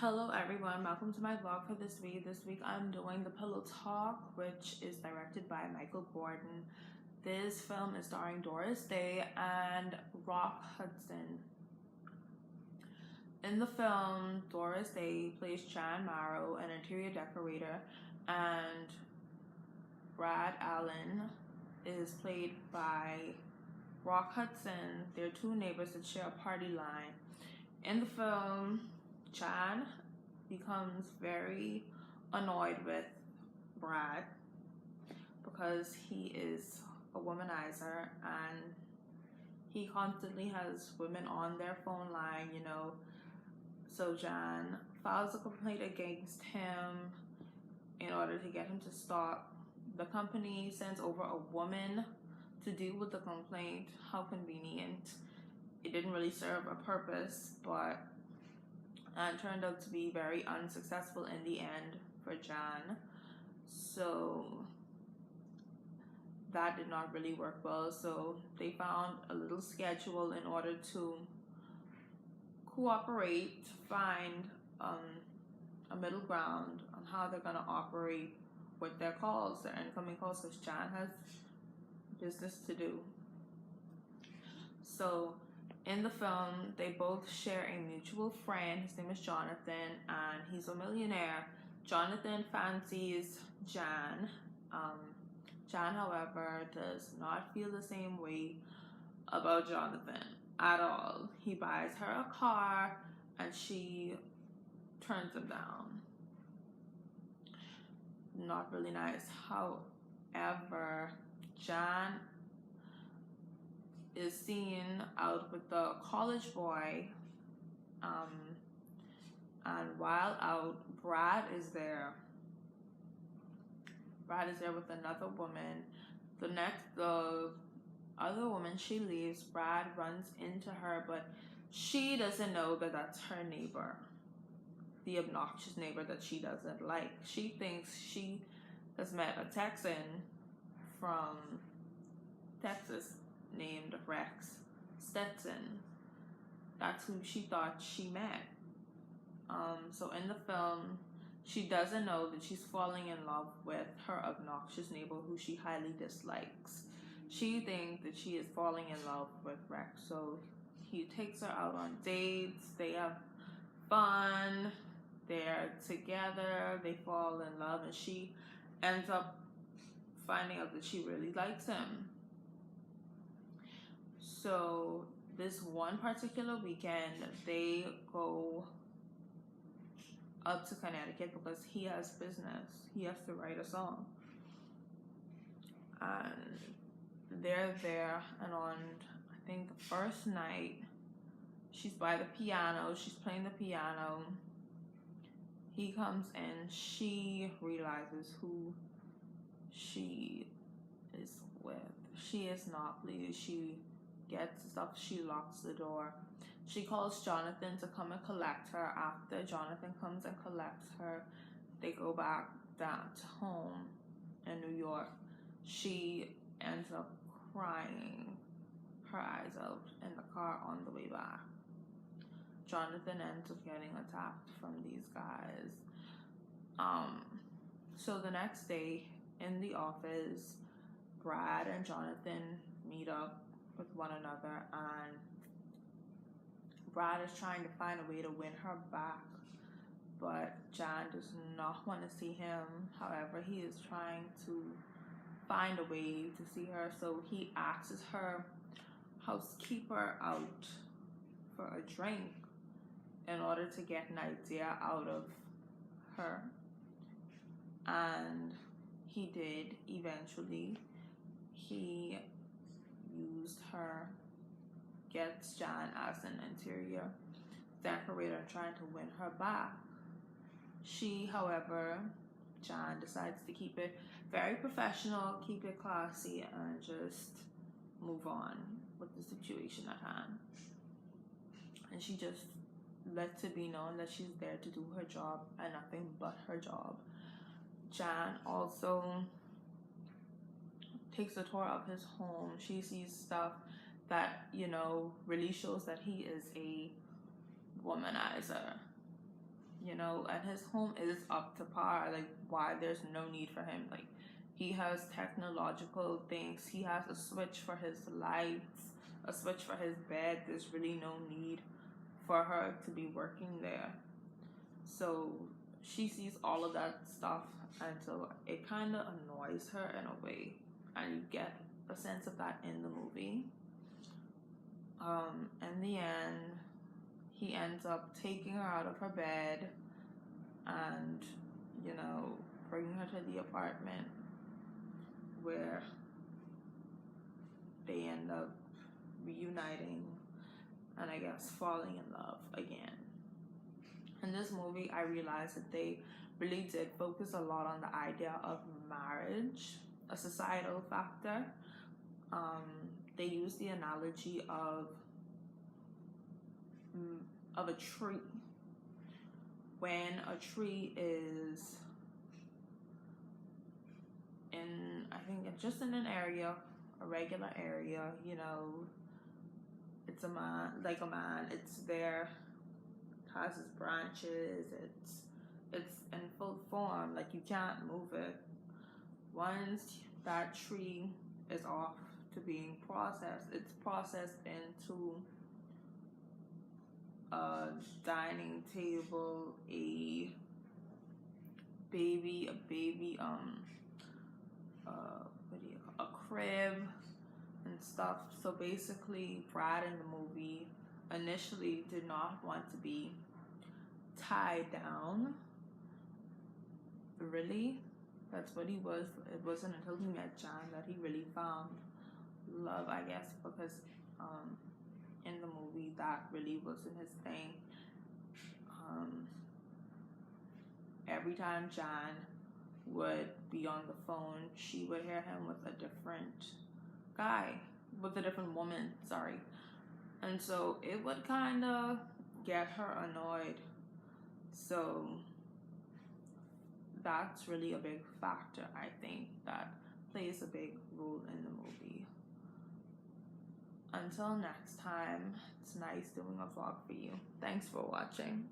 Hello everyone, welcome to my vlog for this week. This week I'm doing The Pillow Talk, which is directed by Michael Gordon. This film is starring Doris Day and Rock Hudson. In the film, Doris Day plays Jan Morrow, an interior decorator, and Brad Allen is played by Rock Hudson. They're two neighbors that share a party line. In the film, Jan becomes very annoyed with Brad because he is a womanizer and he constantly has women on their phone line, So Jan files a complaint against him in order to get him to stop. The company sends over a woman to deal with the complaint. How convenient. It didn't really serve a purpose, but turned out to be very unsuccessful in the end for Jan. So that did not really work well. So they found a little schedule in order to cooperate, find a middle ground on how they're going to operate with their calls, their incoming calls, because Jan has business to do. So in the film, they both share a mutual friend. His name is Jonathan, and he's a millionaire. Jonathan fancies Jan. Jan, however, does not feel the same way about Jonathan at all. He buys her a car, and she turns him down. Not really nice. However, Jan is seen out with the college boy, and while out, Brad is there. Brad is there with another woman. The other woman, she leaves. Brad runs into her, but she doesn't know that that's her neighbor, the obnoxious neighbor that she doesn't like. She thinks she has met a Texan from Texas named Rex Stetson. That's who she thought she met. So in the film, she doesn't know that she's falling in love with her obnoxious neighbor who she highly dislikes. She thinks that she is falling in love with Rex, so he takes her out on dates. They have fun. They're together. They fall in love, and she ends up finding out that she really likes him. So this one particular weekend, they go up to Connecticut because he has business. He has to write a song. And they're there, and on, I think, the first night, she's by the piano. She's playing the piano. He comes in. She realizes who she is with. She is not pleased. She gets stuff. She locks the door. She calls Jonathan to come and collect her. After Jonathan comes and collects her, they go back down to home in New York. She ends up crying her eyes out in the car on the way back. Jonathan ends up getting attacked from these guys. So the next day in the office, Brad and Jonathan meet up with one another, and Brad is trying to find a way to win her back, but Jan does not want to see him. However, he is trying to find a way to see her, so he asks her housekeeper out for a drink in order to get an idea out of her, and he did eventually. He used her, gets Jan as an interior decorator, trying to win her back. She, however, Jan decides to keep it very professional, keep it classy, and just move on with the situation at hand. And she just lets it be known that she's there to do her job and nothing but her job. Jan also takes a tour of his home. She sees stuff that, really shows that he is a womanizer. you know, and his home is up to par. Like, why there's no need for him? Like, he has technological things. He has a switch for his lights, a switch for his bed. There's really no need for her to be working there. So she sees all of that stuff, and so it kind of annoys her in a way, and you get a sense of that in the movie. In the end, he ends up taking her out of her bed and, you know, bringing her to the apartment where they end up reuniting and I guess falling in love again. In this movie, I realized that they really did focus a lot on the idea of marriage, a societal factor. Um, they used the analogy of a tree. When a tree is in, I think it's just in an area, a regular area, you know, it's a man, like a man, it's there, has its branches, it's in full form, like you can't move it. Once that tree is off to being processed, it's processed into a dining table, a baby, a crib and stuff. So basically, Brad in the movie initially did not want to be tied down. Really, that's what he was. It wasn't until he met John that he really found love, I guess, because in the movie that really wasn't his thing. Every time John would be on the phone, she would hear him with a different guy, with a different woman, sorry. And so it would kind of get her annoyed. So that's really a big factor, I think, that plays a big role in the movie. Until next time, it's nice doing a vlog for you. Thanks for watching.